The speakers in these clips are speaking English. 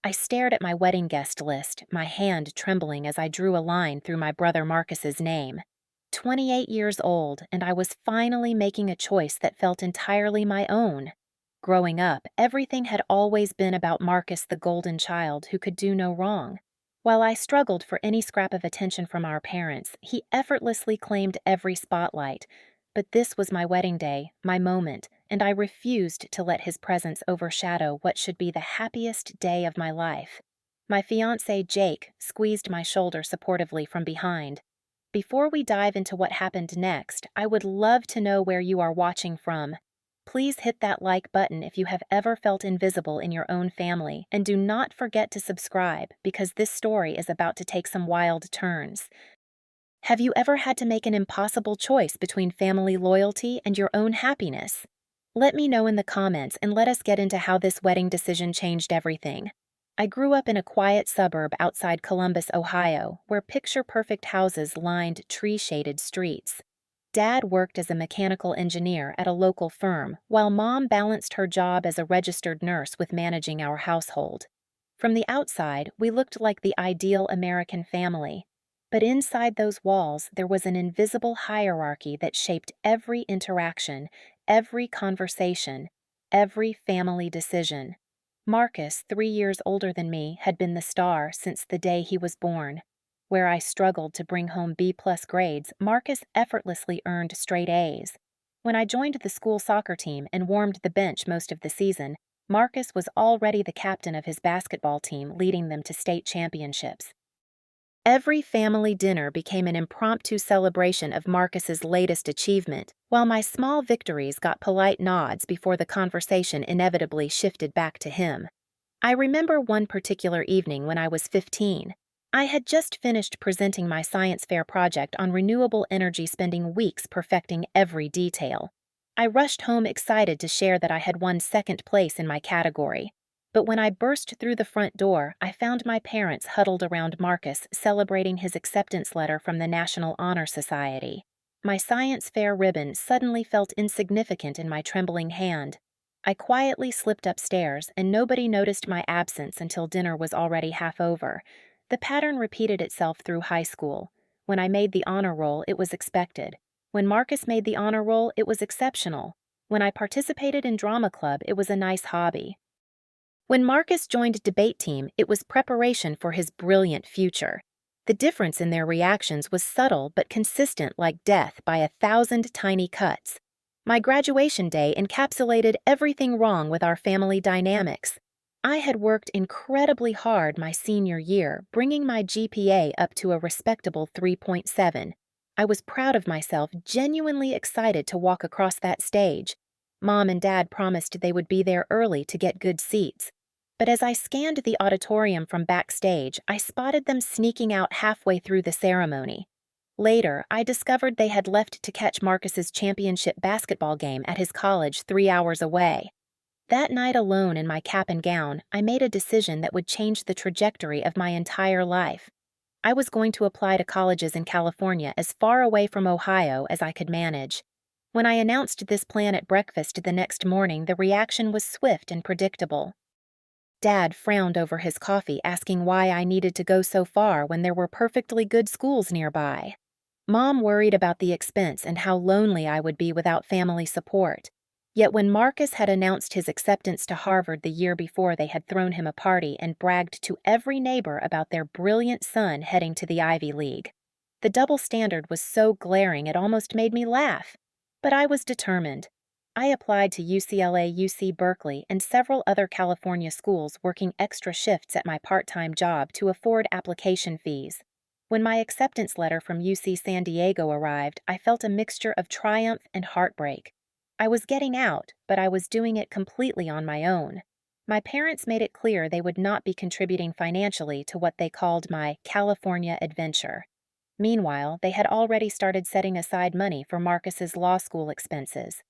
I stared at my wedding guest list, my hand trembling as I drew a line through my brother Marcus's name. 28 years old, and I was finally making a choice that felt entirely my own. Growing up, everything had always been about Marcus, the golden child who could do no wrong. While I struggled for any scrap of attention from our parents, he effortlessly claimed every spotlight. But this was my wedding day, my moment, and I refused to let his presence overshadow what should be the happiest day of my life. My fiancé, Jake, squeezed my shoulder supportively from behind. Before we dive into what happened next, I would love to know where you are watching from. Please hit that like button if you have ever felt invisible in your own family, and do not forget to subscribe because this story is about to take some wild turns. Have you ever had to make an impossible choice between family loyalty and your own happiness? Let me know in the comments and let us get into how this wedding decision changed everything. I grew up in a quiet suburb outside Columbus, Ohio, where picture-perfect houses lined tree-shaded streets. Dad worked as a mechanical engineer at a local firm, while Mom balanced her job as a registered nurse with managing our household. From the outside, we looked like the ideal American family. But inside those walls, there was an invisible hierarchy that shaped every interaction, every conversation, every family decision. Marcus, 3 years older than me, had been the star since the day he was born. Where I struggled to bring home B-plus grades, Marcus effortlessly earned straight A's. When I joined the school soccer team and warmed the bench most of the season, Marcus was already the captain of his basketball team, leading them to state championships. Every family dinner became an impromptu celebration of Marcus's latest achievement, while my small victories got polite nods before the conversation inevitably shifted back to him. I remember one particular evening when I was 15. I had just finished presenting my science fair project on renewable energy, spending weeks perfecting every detail. I rushed home excited to share that I had won second place in my category. But when I burst through the front door, I found my parents huddled around Marcus, celebrating his acceptance letter from the National Honor Society. My science fair ribbon suddenly felt insignificant in my trembling hand. I quietly slipped upstairs, and nobody noticed my absence until dinner was already half over. The pattern repeated itself through high school. When I made the honor roll, it was expected. When Marcus made the honor roll, it was exceptional. When I participated in drama club, it was a nice hobby. When Marcus joined debate team, it was preparation for his brilliant future. The difference in their reactions was subtle but consistent, like death by 1,000 tiny cuts. My graduation day encapsulated everything wrong with our family dynamics. I had worked incredibly hard my senior year, bringing my GPA up to a respectable 3.7. I was proud of myself, genuinely excited to walk across that stage. Mom and Dad promised they would be there early to get good seats. But as I scanned the auditorium from backstage, I spotted them sneaking out halfway through the ceremony. Later, I discovered they had left to catch Marcus's championship basketball game at his college 3 hours away. That night alone in my cap and gown, I made a decision that would change the trajectory of my entire life. I was going to apply to colleges in California as far away from Ohio as I could manage. When I announced this plan at breakfast the next morning, the reaction was swift and predictable. Dad frowned over his coffee, asking why I needed to go so far when there were perfectly good schools nearby. Mom worried about the expense and how lonely I would be without family support. Yet when Marcus had announced his acceptance to Harvard the year before, they had thrown him a party and bragged to every neighbor about their brilliant son heading to the Ivy League. The double standard was so glaring it almost made me laugh. But I was determined. I applied to UCLA, UC Berkeley, and several other California schools, working extra shifts at my part-time job to afford application fees. When my acceptance letter from UC San Diego arrived, I felt a mixture of triumph and heartbreak. I was getting out, but I was doing it completely on my own. My parents made it clear they would not be contributing financially to what they called my California adventure. Meanwhile, they had already started setting aside money for Marcus's law school expenses.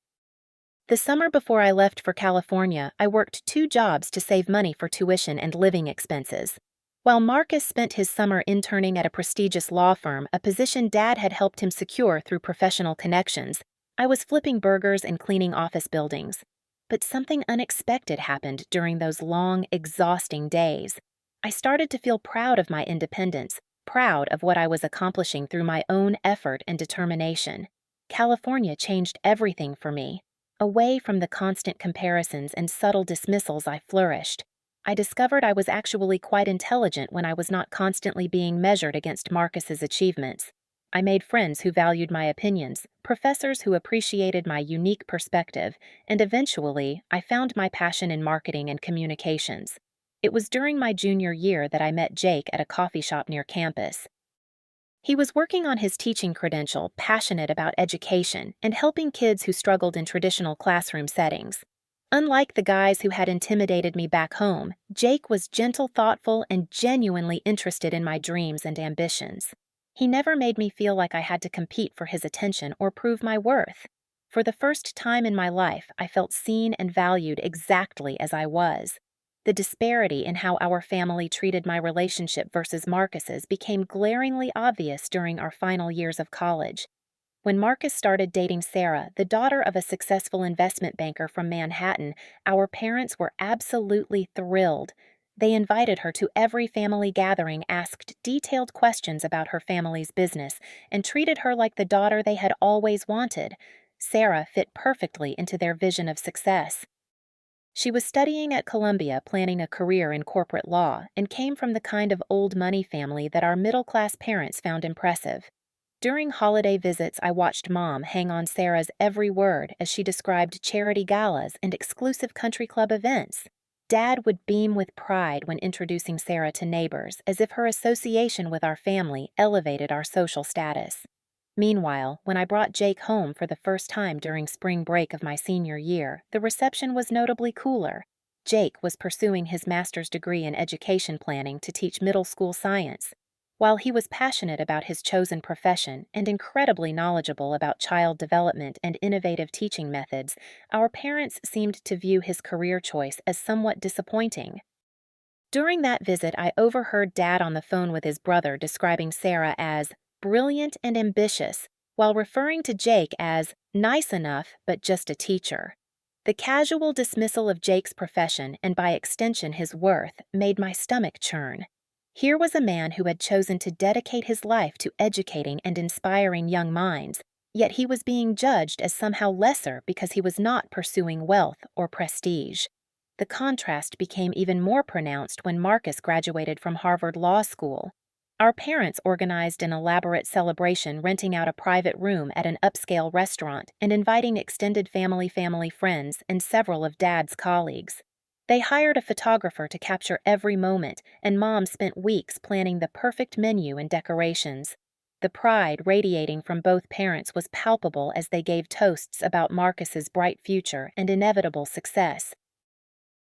The summer before I left for California, I worked 2 jobs to save money for tuition and living expenses. While Marcus spent his summer interning at a prestigious law firm, a position Dad had helped him secure through professional connections, I was flipping burgers and cleaning office buildings. but something unexpected happened during those long, exhausting days. I started to feel proud of my independence, proud of what I was accomplishing through my own effort and determination. California changed everything for me. Away from the constant comparisons and subtle dismissals, I flourished. I discovered I was actually quite intelligent when I was not constantly being measured against Marcus's achievements. I made friends who valued my opinions, professors who appreciated my unique perspective, and eventually, I found my passion in marketing and communications. It was during my junior year that I met Jake at a coffee shop near campus. He was working on his teaching credential, passionate about education and helping kids who struggled in traditional classroom settings. Unlike the guys who had intimidated me back home, Jake was gentle, thoughtful, and genuinely interested in my dreams and ambitions. He never made me feel like I had to compete for his attention or prove my worth. For the first time in my life, I felt seen and valued exactly as I was. The disparity in how our family treated my relationship versus Marcus's became glaringly obvious during our final years of college. When Marcus started dating Sarah, the daughter of a successful investment banker from Manhattan, our parents were absolutely thrilled. They invited her to every family gathering, asked detailed questions about her family's business, and treated her like the daughter they had always wanted. Sarah fit perfectly into their vision of success. She was studying at Columbia, planning a career in corporate law, and came from the kind of old money family that our middle-class parents found impressive. During holiday visits, I watched Mom hang on Sarah's every word as she described charity galas and exclusive country club events. Dad would beam with pride when introducing Sarah to neighbors, as if her association with our family elevated our social status. Meanwhile, when I brought Jake home for the first time during spring break of my senior year, the reception was notably cooler. Jake was pursuing his master's degree in education planning to teach middle school science. While he was passionate about his chosen profession and incredibly knowledgeable about child development and innovative teaching methods, our parents seemed to view his career choice as somewhat disappointing. During that visit, I overheard Dad on the phone with his brother describing Sarah as brilliant and ambitious, while referring to Jake as nice enough but just a teacher. The casual dismissal of Jake's profession, and by extension his worth, made my stomach churn. Here was a man who had chosen to dedicate his life to educating and inspiring young minds, yet he was being judged as somehow lesser because he was not pursuing wealth or prestige. The contrast became even more pronounced when Marcus graduated from Harvard Law School. Our parents organized an elaborate celebration, renting out a private room at an upscale restaurant and inviting extended family friends and several of Dad's colleagues. They hired a photographer to capture every moment, and Mom spent weeks planning the perfect menu and decorations. The pride radiating from both parents was palpable as they gave toasts about Marcus's bright future and inevitable success.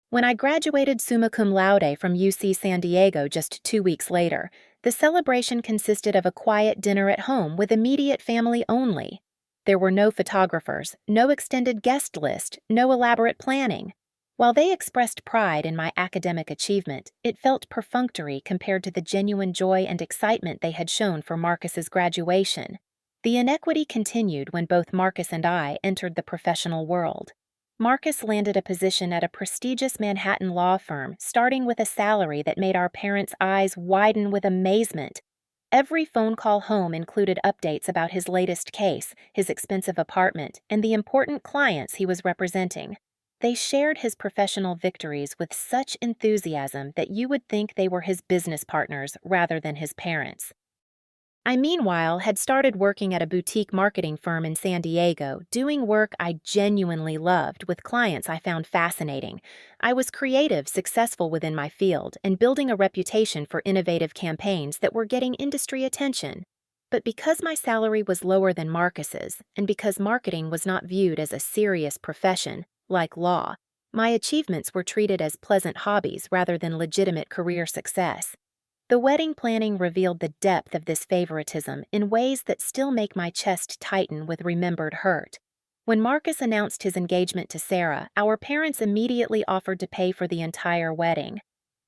When I graduated summa cum laude from UC San Diego just 2 weeks later, the celebration consisted of a quiet dinner at home with immediate family only. There were no photographers, no extended guest list, no elaborate planning. While they expressed pride in my academic achievement, it felt perfunctory compared to the genuine joy and excitement they had shown for Marcus's graduation. The inequity continued when both Marcus and I entered the professional world. Marcus landed a position at a prestigious Manhattan law firm, starting with a salary that made our parents' eyes widen with amazement. Every phone call home included updates about his latest case, his expensive apartment, and the important clients he was representing. They shared his professional victories with such enthusiasm that you would think they were his business partners rather than his parents. I, meanwhile, had started working at a boutique marketing firm in San Diego, doing work I genuinely loved with clients I found fascinating. I was creative, successful within my field, and building a reputation for innovative campaigns that were getting industry attention. But because my salary was lower than Marcus's, and because marketing was not viewed as a serious profession, like law, my achievements were treated as pleasant hobbies rather than legitimate career success. The wedding planning revealed the depth of this favoritism in ways that still make my chest tighten with remembered hurt. When Marcus announced his engagement to Sarah, our parents immediately offered to pay for the entire wedding.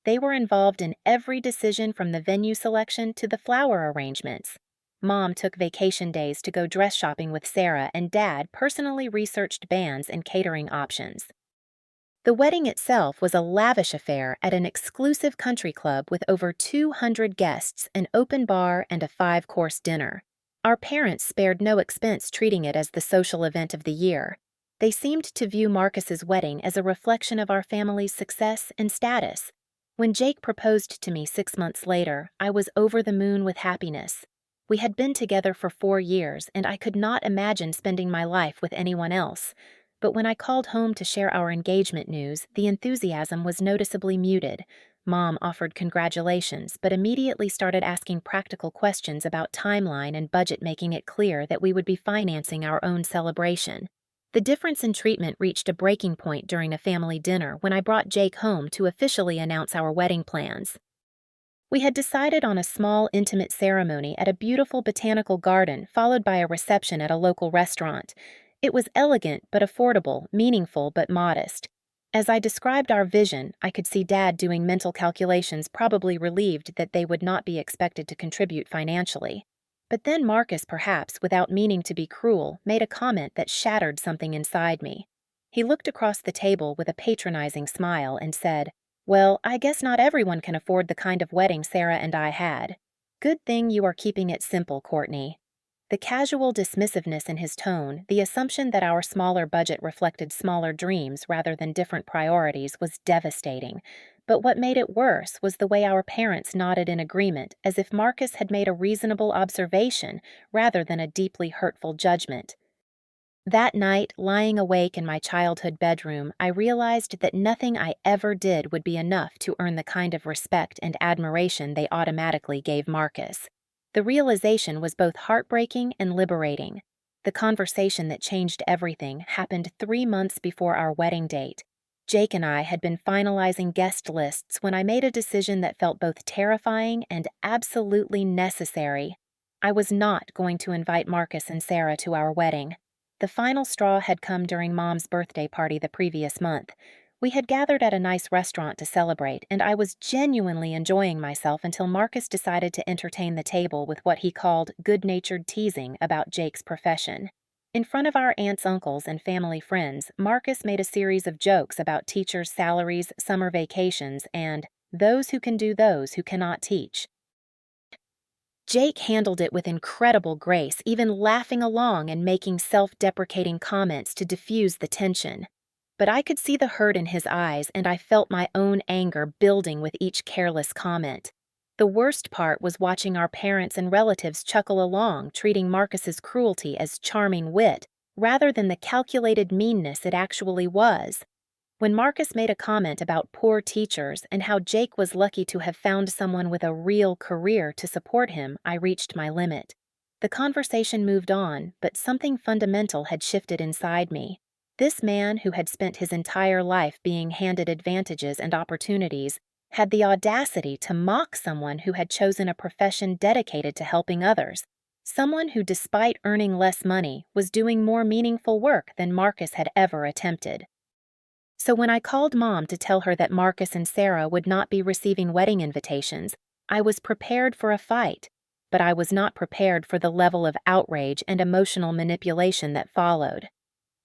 They were involved in every decision from the venue selection to the flower arrangements. Mom took vacation days to go dress shopping with Sarah, and Dad personally researched bands and catering options. The wedding itself was a lavish affair at an exclusive country club with over 200 guests, an open bar, and a five-course dinner. Our parents spared no expense treating it as the social event of the year. They seemed to view Marcus's wedding as a reflection of our family's success and status. When Jake proposed to me 6 months later, I was over the moon with happiness. We had been together for 4 years, and I could not imagine spending my life with anyone else. But when I called home to share our engagement news, the enthusiasm was noticeably muted. Mom offered congratulations, but immediately started asking practical questions about timeline and budget, making it clear that we would be financing our own celebration. The difference in treatment reached a breaking point during a family dinner when I brought Jake home to officially announce our wedding plans. We had decided on a small, intimate ceremony at a beautiful botanical garden, followed by a reception at a local restaurant. It was elegant but affordable, meaningful but modest. As I described our vision, I could see Dad doing mental calculations, probably relieved that they would not be expected to contribute financially. But then Marcus, perhaps without meaning to be cruel, made a comment that shattered something inside me. He looked across the table with a patronizing smile and said, "Well, I guess not everyone can afford the kind of wedding Sarah and I had. Good thing you are keeping it simple, Courtney." The casual dismissiveness in his tone, the assumption that our smaller budget reflected smaller dreams rather than different priorities, was devastating. But what made it worse was the way our parents nodded in agreement, as if Marcus had made a reasonable observation rather than a deeply hurtful judgment. That night, lying awake in my childhood bedroom, I realized that nothing I ever did would be enough to earn the kind of respect and admiration they automatically gave Marcus. The realization was both heartbreaking and liberating. The conversation that changed everything happened 3 months before our wedding date. Jake and I had been finalizing guest lists when I made a decision that felt both terrifying and absolutely necessary. I was not going to invite Marcus and Sarah to our wedding. The final straw had come during Mom's birthday party the previous month. We had gathered at a nice restaurant to celebrate, and I was genuinely enjoying myself until Marcus decided to entertain the table with what he called good-natured teasing about Jake's profession. In front of our aunts, uncles, and family friends, Marcus made a series of jokes about teachers' salaries, summer vacations, and those who can do those who cannot teach. Jake handled it with incredible grace, even laughing along and making self-deprecating comments to diffuse the tension. But I could see the hurt in his eyes, and I felt my own anger building with each careless comment. The worst part was watching our parents and relatives chuckle along, treating Marcus's cruelty as charming wit, rather than the calculated meanness it actually was. When Marcus made a comment about poor teachers and how Jake was lucky to have found someone with a real career to support him, I reached my limit. The conversation moved on, but something fundamental had shifted inside me. This man, who had spent his entire life being handed advantages and opportunities, had the audacity to mock someone who had chosen a profession dedicated to helping others. Someone who, despite earning less money, was doing more meaningful work than Marcus had ever attempted. So when I called Mom to tell her that Marcus and Sarah would not be receiving wedding invitations, I was prepared for a fight, but I was not prepared for the level of outrage and emotional manipulation that followed.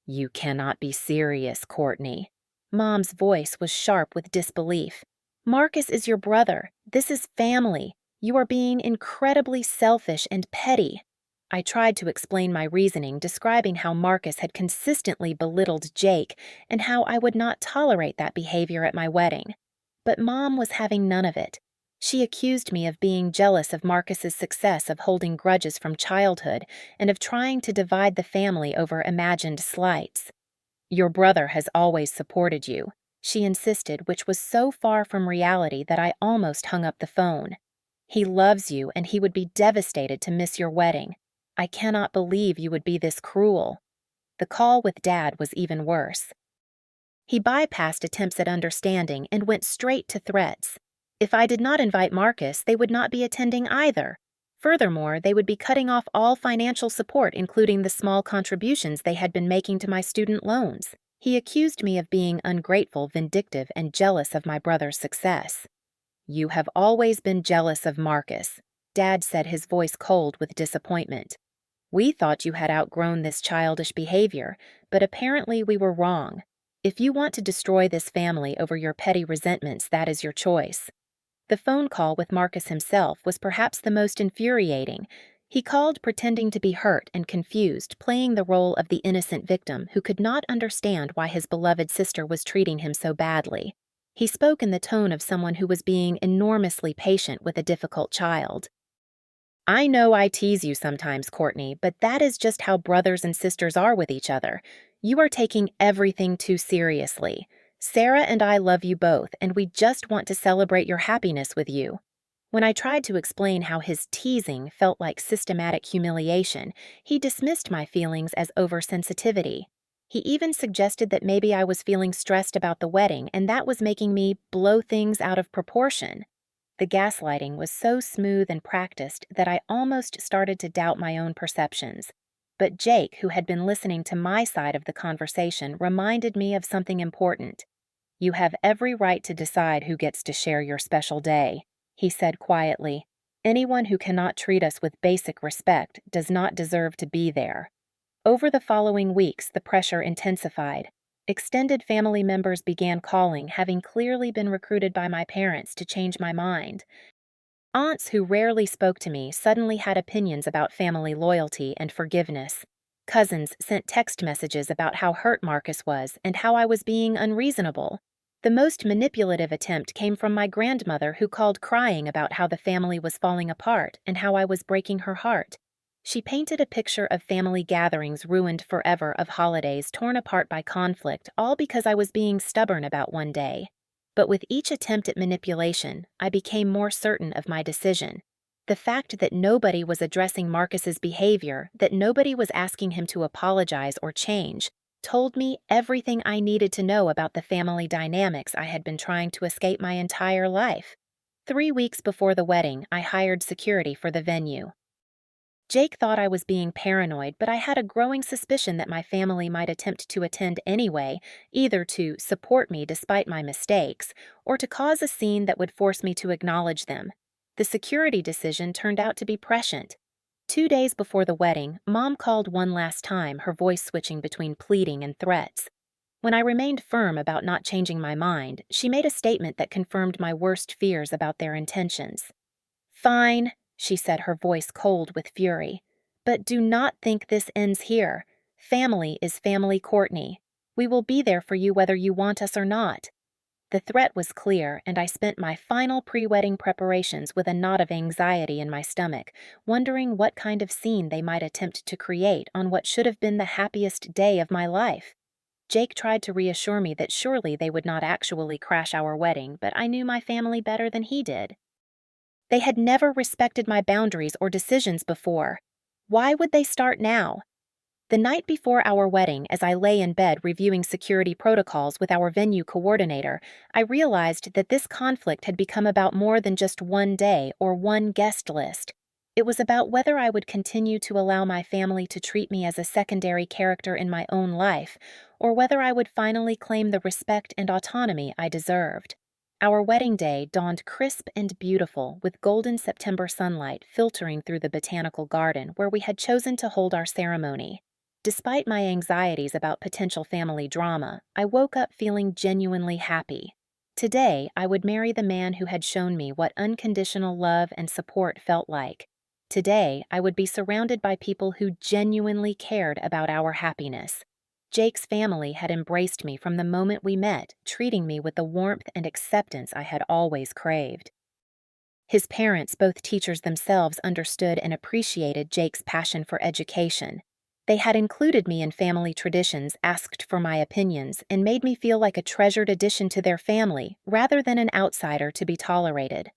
"You cannot be serious, Courtney." Mom's voice was sharp with disbelief. "Marcus is your brother. This is family. You are being incredibly selfish and petty." I tried to explain my reasoning, describing how Marcus had consistently belittled Jake and how I would not tolerate that behavior at my wedding. But Mom was having none of it. She accused me of being jealous of Marcus's success, of holding grudges from childhood, and of trying to divide the family over imagined slights. "Your brother has always supported you," she insisted, which was so far from reality that I almost hung up the phone. "He loves you, and he would be devastated to miss your wedding. I cannot believe you would be this cruel." The call with Dad was even worse. He bypassed attempts at understanding and went straight to threats. If I did not invite Marcus, they would not be attending either. Furthermore, they would be cutting off all financial support, including the small contributions they had been making to my student loans. He accused me of being ungrateful, vindictive, and jealous of my brother's success. "You have always been jealous of Marcus," Dad said, his voice cold with disappointment. "We thought you had outgrown this childish behavior, but apparently we were wrong. If you want to destroy this family over your petty resentments, that is your choice." The phone call with Marcus himself was perhaps the most infuriating. He called pretending to be hurt and confused, playing the role of the innocent victim who could not understand why his beloved sister was treating him so badly. He spoke in the tone of someone who was being enormously patient with a difficult child. "I know I tease you sometimes, Courtney, but that is just how brothers and sisters are with each other. You are taking everything too seriously. Sarah and I love you both, and we just want to celebrate your happiness with you." When I tried to explain how his teasing felt like systematic humiliation, he dismissed my feelings as oversensitivity. He even suggested that maybe I was feeling stressed about the wedding, and that was making me blow things out of proportion. The gaslighting was so smooth and practiced that I almost started to doubt my own perceptions. But Jake, who had been listening to my side of the conversation, reminded me of something important. "You have every right to decide who gets to share your special day," he said quietly. "Anyone who cannot treat us with basic respect does not deserve to be there." Over the following weeks, the pressure intensified. Extended family members began calling, having clearly been recruited by my parents to change my mind. Aunts who rarely spoke to me suddenly had opinions about family loyalty and forgiveness. Cousins sent text messages about how hurt Marcus was and how I was being unreasonable. The most manipulative attempt came from my grandmother, who called crying about how the family was falling apart and how I was breaking her heart. She painted a picture of family gatherings ruined forever, of holidays torn apart by conflict, all because I was being stubborn about one day. But with each attempt at manipulation, I became more certain of my decision. The fact that nobody was addressing Marcus's behavior, that nobody was asking him to apologize or change, told me everything I needed to know about the family dynamics I had been trying to escape my entire life. 3 weeks before the wedding, I hired security for the venue. Jake thought I was being paranoid, but I had a growing suspicion that my family might attempt to attend anyway, either to support me despite my mistakes, or to cause a scene that would force me to acknowledge them. The security decision turned out to be prescient. 2 days before the wedding, Mom called one last time, her voice switching between pleading and threats. When I remained firm about not changing my mind, she made a statement that confirmed my worst fears about their intentions. "Fine," she said, her voice cold with fury. "But do not think this ends here. Family is family, Courtney. We will be there for you whether you want us or not." The threat was clear, and I spent my final pre-wedding preparations with a knot of anxiety in my stomach, wondering what kind of scene they might attempt to create on what should have been the happiest day of my life. Jake tried to reassure me that surely they would not actually crash our wedding, but I knew my family better than he did. They had never respected my boundaries or decisions before. Why would they start now? The night before our wedding, as I lay in bed reviewing security protocols with our venue coordinator, I realized that this conflict had become about more than just one day or one guest list. It was about whether I would continue to allow my family to treat me as a secondary character in my own life, or whether I would finally claim the respect and autonomy I deserved. Our wedding day dawned crisp and beautiful, with golden September sunlight filtering through the botanical garden where we had chosen to hold our ceremony. Despite my anxieties about potential family drama, I woke up feeling genuinely happy. Today, I would marry the man who had shown me what unconditional love and support felt like. Today, I would be surrounded by people who genuinely cared about our happiness. Jake's family had embraced me from the moment we met, treating me with the warmth and acceptance I had always craved. His parents, both teachers themselves, understood and appreciated Jake's passion for education. They had included me in family traditions, asked for my opinions, and made me feel like a treasured addition to their family, rather than an outsider to be tolerated.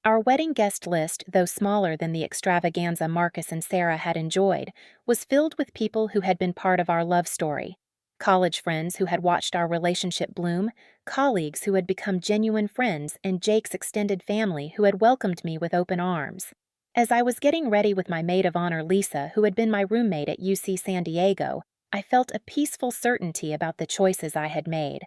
Our wedding guest list, though smaller than the extravaganza Marcus and Sarah had enjoyed, was filled with people who had been part of our love story. College friends who had watched our relationship bloom, colleagues who had become genuine friends, and Jake's extended family who had welcomed me with open arms. As I was getting ready with my maid of honor Lisa, who had been my roommate at UC San Diego, I felt a peaceful certainty about the choices I had made.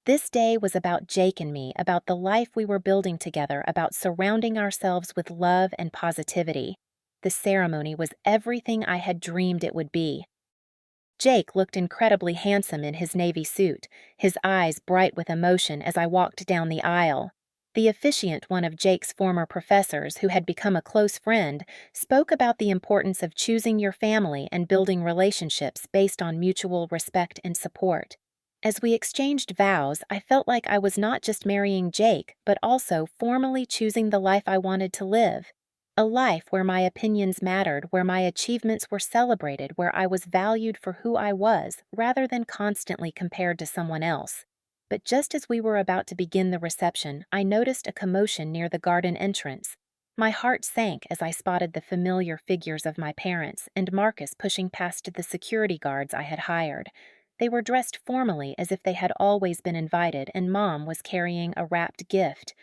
This day was about Jake and me, about the life we were building together, about surrounding ourselves with love and positivity. The ceremony was everything I had dreamed it would be. Jake looked incredibly handsome in his navy suit, his eyes bright with emotion as I walked down the aisle. The officiant, one of Jake's former professors who had become a close friend, spoke about the importance of choosing your family and building relationships based on mutual respect and support. As we exchanged vows, I felt like I was not just marrying Jake, but also formally choosing the life I wanted to live. A life where my opinions mattered, where my achievements were celebrated, where I was valued for who I was, rather than constantly compared to someone else. But just as we were about to begin the reception, I noticed a commotion near the garden entrance. My heart sank as I spotted the familiar figures of my parents and Marcus pushing past the security guards I had hired. They were dressed formally as if they had always been invited, and Mom was carrying a wrapped gift.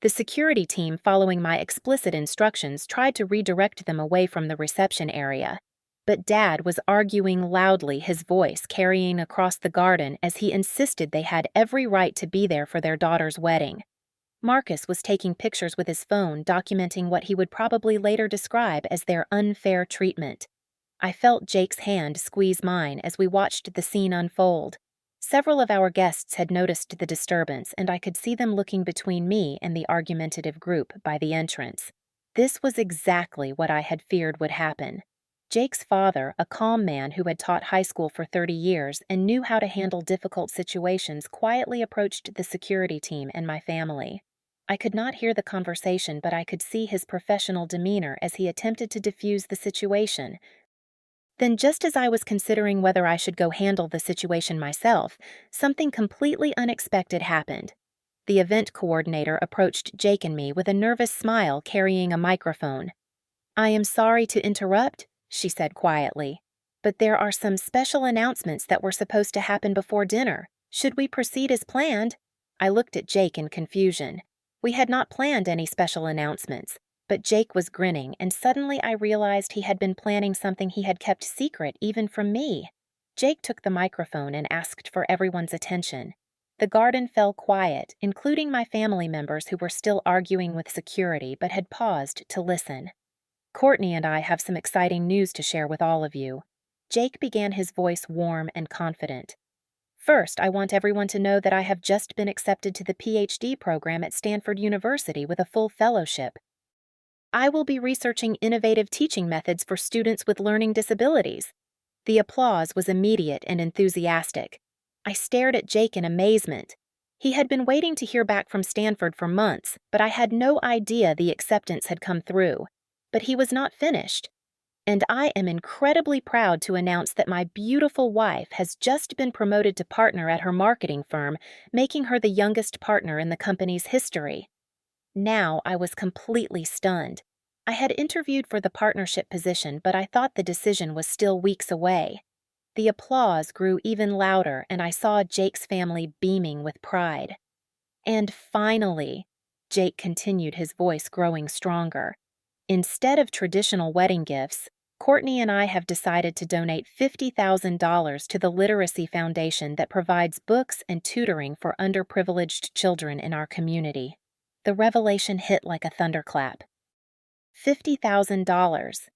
The security team, following my explicit instructions, tried to redirect them away from the reception area. But Dad was arguing loudly, his voice carrying across the garden as he insisted they had every right to be there for their daughter's wedding. Marcus was taking pictures with his phone, documenting what he would probably later describe as their unfair treatment. I felt Jake's hand squeeze mine as we watched the scene unfold. Several of our guests had noticed the disturbance, and I could see them looking between me and the argumentative group by the entrance. This was exactly what I had feared would happen. Jake's father, a calm man who had taught high school for 30 years and knew how to handle difficult situations, quietly approached the security team and my family. I could not hear the conversation, but I could see his professional demeanor as he attempted to defuse the situation. Then, just as I was considering whether I should go handle the situation myself, something completely unexpected happened. The event coordinator approached Jake and me with a nervous smile, carrying a microphone. "I am sorry to interrupt," she said quietly, "but there are some special announcements that were supposed to happen before dinner. Should we proceed as planned?" I looked at Jake in confusion. We had not planned any special announcements. But Jake was grinning, and suddenly I realized he had been planning something he had kept secret even from me. Jake took the microphone and asked for everyone's attention. The garden fell quiet, including my family members who were still arguing with security but had paused to listen. "Courtney and I have some exciting news to share with all of you." Jake began, his voice warm and confident. "First, I want everyone to know that I have just been accepted to the PhD program at Stanford University with a full fellowship. I will be researching innovative teaching methods for students with learning disabilities." The applause was immediate and enthusiastic. I stared at Jake in amazement. He had been waiting to hear back from Stanford for months, but I had no idea the acceptance had come through. But he was not finished. "And I am incredibly proud to announce that my beautiful wife has just been promoted to partner at her marketing firm, making her the youngest partner in the company's history." Now I was completely stunned. I had interviewed for the partnership position, but I thought the decision was still weeks away. The applause grew even louder, and I saw Jake's family beaming with pride. "And finally," Jake continued, his voice growing stronger, "instead of traditional wedding gifts, Courtney and I have decided to donate $50,000 to the Literacy Foundation that provides books and tutoring for underprivileged children in our community." The revelation hit like a thunderclap. $50,000.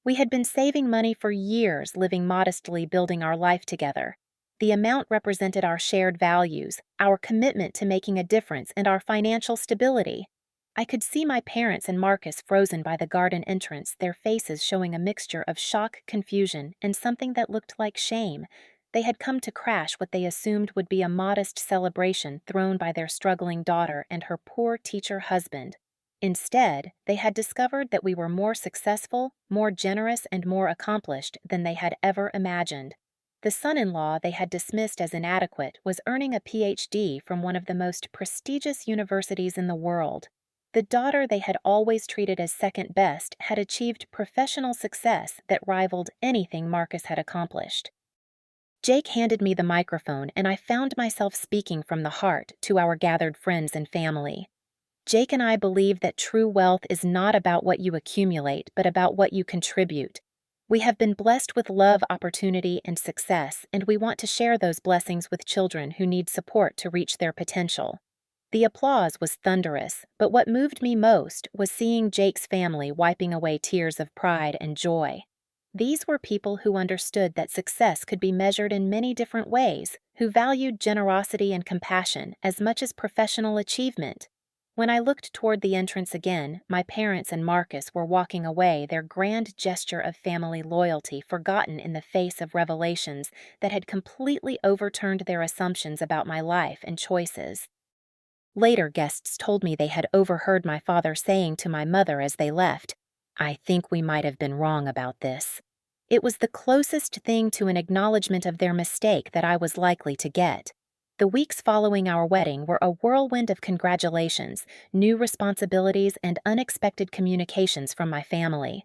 We had been saving money for years, living modestly, building our life together. The amount represented our shared values, our commitment to making a difference, and our financial stability. I could see my parents and Marcus frozen by the garden entrance, their faces showing a mixture of shock, confusion, and something that looked like shame. They had come to crash what they assumed would be a modest celebration thrown by their struggling daughter and her poor teacher husband. Instead, they had discovered that we were more successful, more generous, and more accomplished than they had ever imagined. The son-in-law they had dismissed as inadequate was earning a PhD from one of the most prestigious universities in the world. The daughter they had always treated as second best had achieved professional success that rivaled anything Marcus had accomplished. Jake handed me the microphone, and I found myself speaking from the heart to our gathered friends and family. Jake and I believe that true wealth is not about what you accumulate, but about what you contribute. We have been blessed with love, opportunity, and success, and we want to share those blessings with children who need support to reach their potential. The applause was thunderous, but what moved me most was seeing Jake's family wiping away tears of pride and joy. These were people who understood that success could be measured in many different ways, who valued generosity and compassion as much as professional achievement. When I looked toward the entrance again, my parents and Marcus were walking away, their grand gesture of family loyalty forgotten in the face of revelations that had completely overturned their assumptions about my life and choices. Later, guests told me they had overheard my father saying to my mother as they left, "I think we might have been wrong about this." It was the closest thing to an acknowledgement of their mistake that I was likely to get. The weeks following our wedding were a whirlwind of congratulations, new responsibilities, and unexpected communications from my family.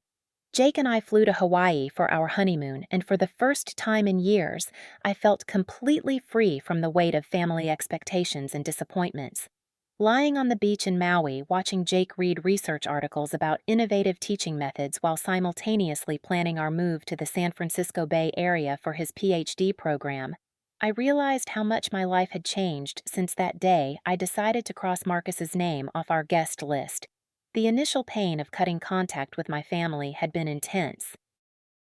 Jake and I flew to Hawaii for our honeymoon, and for the first time in years, I felt completely free from the weight of family expectations and disappointments. Lying on the beach in Maui, watching Jake read research articles about innovative teaching methods while simultaneously planning our move to the San Francisco Bay Area for his PhD program, I realized how much my life had changed since that day I decided to cross Marcus's name off our guest list. The initial pain of cutting contact with my family had been intense.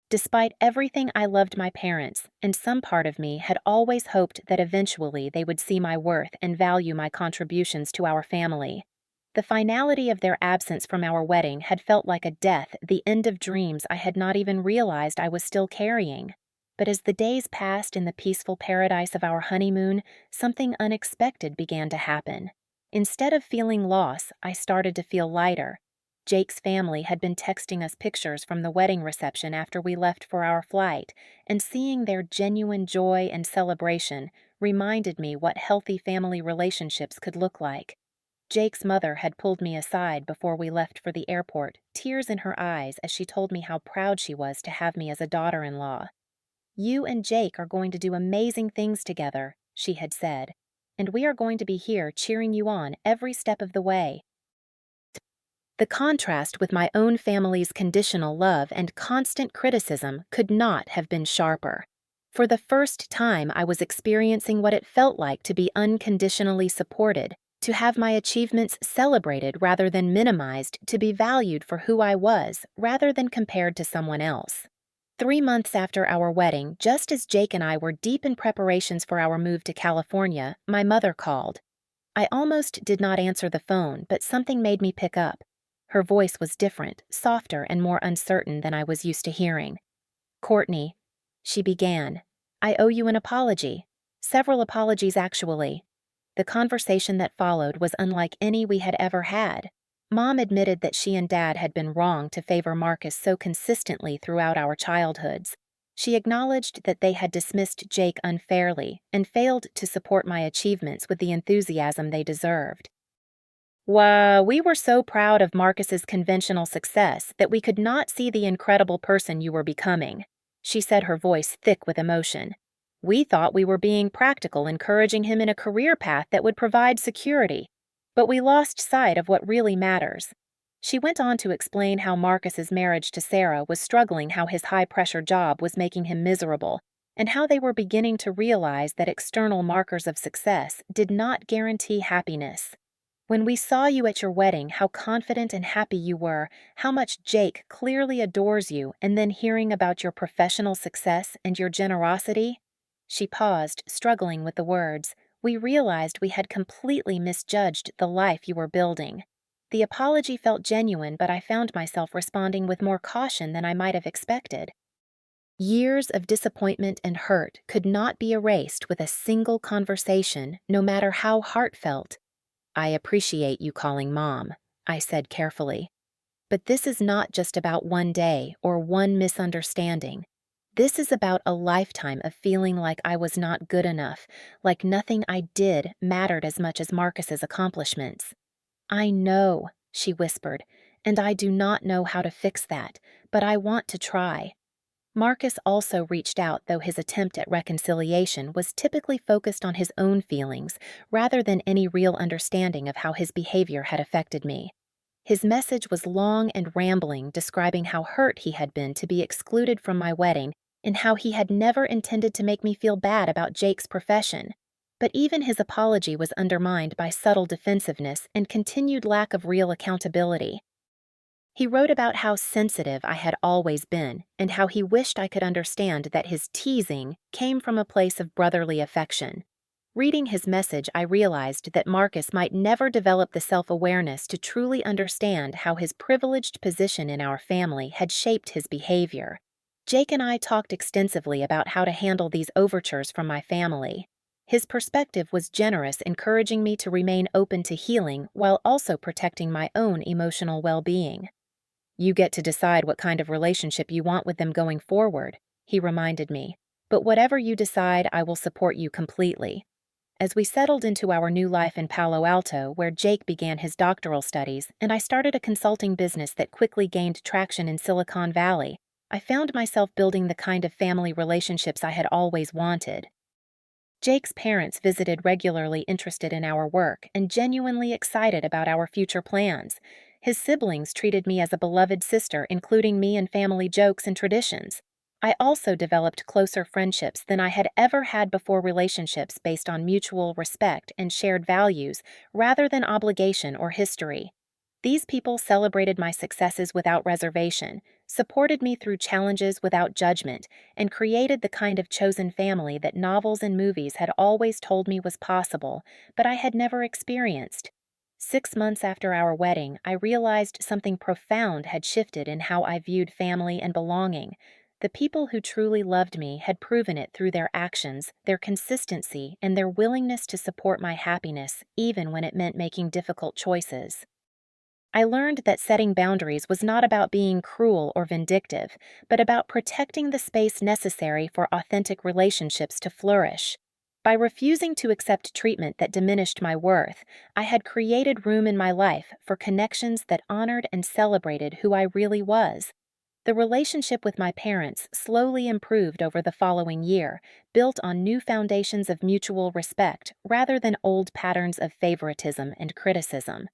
Despite everything, I loved my parents, and some part of me had always hoped that eventually they would see my worth and value my contributions to our family. The finality of their absence from our wedding had felt like a death, the end of dreams I had not even realized I was still carrying. But as the days passed in the peaceful paradise of our honeymoon, something unexpected began to happen. Instead of feeling loss, I started to feel lighter. Jake's family had been texting us pictures from the wedding reception after we left for our flight, and seeing their genuine joy and celebration reminded me what healthy family relationships could look like. Jake's mother had pulled me aside before we left for the airport, tears in her eyes as she told me how proud she was to have me as a daughter-in-law. "You and Jake are going to do amazing things together," she had said, "and we are going to be here cheering you on every step of the way." The contrast with my own family's conditional love and constant criticism could not have been sharper. For the first time, I was experiencing what it felt like to be unconditionally supported, to have my achievements celebrated rather than minimized, to be valued for who I was rather than compared to someone else. 3 months after our wedding, just as Jake and I were deep in preparations for our move to California, my mother called. I almost did not answer the phone, but something made me pick up. Her voice was different, softer, and more uncertain than I was used to hearing. "Courtney," she began, "I owe you an apology. Several apologies, actually." The conversation that followed was unlike any we had ever had. Mom admitted that she and Dad had been wrong to favor Marcus so consistently throughout our childhoods. She acknowledged that they had dismissed Jake unfairly and failed to support my achievements with the enthusiasm they deserved. We were so proud of Marcus's conventional success that we could not see the incredible person you were becoming," she said, her voice thick with emotion. "We thought we were being practical, encouraging him in a career path that would provide security. But we lost sight of what really matters." She went on to explain how Marcus's marriage to Sarah was struggling, how his high-pressure job was making him miserable, and how they were beginning to realize that external markers of success did not guarantee happiness. "When we saw you at your wedding, how confident and happy you were, how much Jake clearly adores you, and then hearing about your professional success and your generosity," she paused, struggling with the words, "we realized we had completely misjudged the life you were building." The apology felt genuine, but I found myself responding with more caution than I might have expected. Years of disappointment and hurt could not be erased with a single conversation, no matter how heartfelt. "I appreciate you calling Mom," I said carefully. "But this is not just about one day or one misunderstanding. This is about a lifetime of feeling like I was not good enough, like nothing I did mattered as much as Marcus's accomplishments." "I know," she whispered, "and I do not know how to fix that, but I want to try." Marcus also reached out, though his attempt at reconciliation was typically focused on his own feelings rather than any real understanding of how his behavior had affected me. His message was long and rambling, describing how hurt he had been to be excluded from my wedding and how he had never intended to make me feel bad about Jake's profession. But even his apology was undermined by subtle defensiveness and continued lack of real accountability. He wrote about how sensitive I had always been and how he wished I could understand that his teasing came from a place of brotherly affection. Reading his message, I realized that Marcus might never develop the self-awareness to truly understand how his privileged position in our family had shaped his behavior. Jake and I talked extensively about how to handle these overtures from my family. His perspective was generous, encouraging me to remain open to healing while also protecting my own emotional well-being. "You get to decide what kind of relationship you want with them going forward," he reminded me. "But whatever you decide, I will support you completely." As we settled into our new life in Palo Alto, where Jake began his doctoral studies, and I started a consulting business that quickly gained traction in Silicon Valley, I found myself building the kind of family relationships I had always wanted. Jake's parents visited regularly, interested in our work and genuinely excited about our future plans. His siblings treated me as a beloved sister, including me in family jokes and traditions. I also developed closer friendships than I had ever had before, relationships based on mutual respect and shared values rather than obligation or history. These people celebrated my successes without reservation, supported me through challenges without judgment, and created the kind of chosen family that novels and movies had always told me was possible, but I had never experienced. 6 months after our wedding, I realized something profound had shifted in how I viewed family and belonging. The people who truly loved me had proven it through their actions, their consistency, and their willingness to support my happiness, even when it meant making difficult choices. I learned that setting boundaries was not about being cruel or vindictive, but about protecting the space necessary for authentic relationships to flourish. By refusing to accept treatment that diminished my worth, I had created room in my life for connections that honored and celebrated who I really was. The relationship with my parents slowly improved over the following year, built on new foundations of mutual respect rather than old patterns of favoritism and criticism.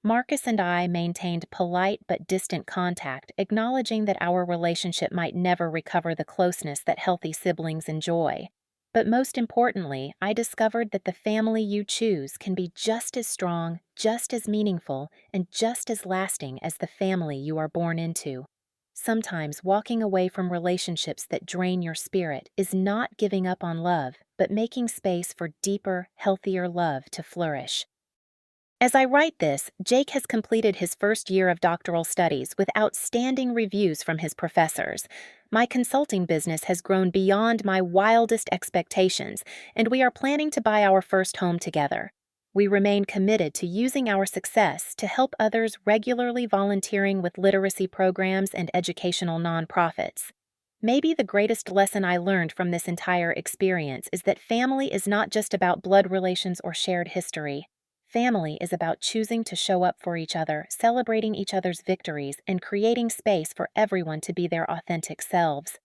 Marcus and I maintained polite but distant contact, acknowledging that our relationship might never recover the closeness that healthy siblings enjoy. But most importantly, I discovered that the family you choose can be just as strong, just as meaningful, and just as lasting as the family you are born into. Sometimes walking away from relationships that drain your spirit is not giving up on love, but making space for deeper, healthier love to flourish. As I write this, Jake has completed his first year of doctoral studies with outstanding reviews from his professors. My consulting business has grown beyond my wildest expectations, and we are planning to buy our first home together. We remain committed to using our success to help others, regularly volunteering with literacy programs and educational nonprofits. Maybe the greatest lesson I learned from this entire experience is that family is not just about blood relations or shared history. Family is about choosing to show up for each other, celebrating each other's victories, and creating space for everyone to be their authentic selves.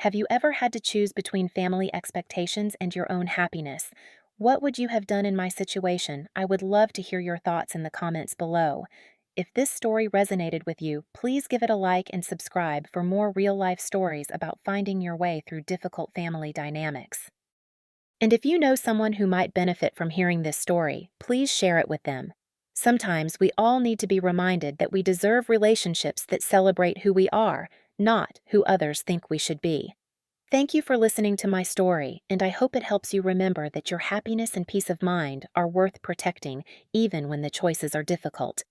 Have you ever had to choose between family expectations and your own happiness? What would you have done in my situation? I would love to hear your thoughts in the comments below. If this story resonated with you, please give it a like and subscribe for more real-life stories about finding your way through difficult family dynamics. And if you know someone who might benefit from hearing this story, please share it with them. Sometimes we all need to be reminded that we deserve relationships that celebrate who we are, not who others think we should be. Thank you for listening to my story, and I hope it helps you remember that your happiness and peace of mind are worth protecting, even when the choices are difficult.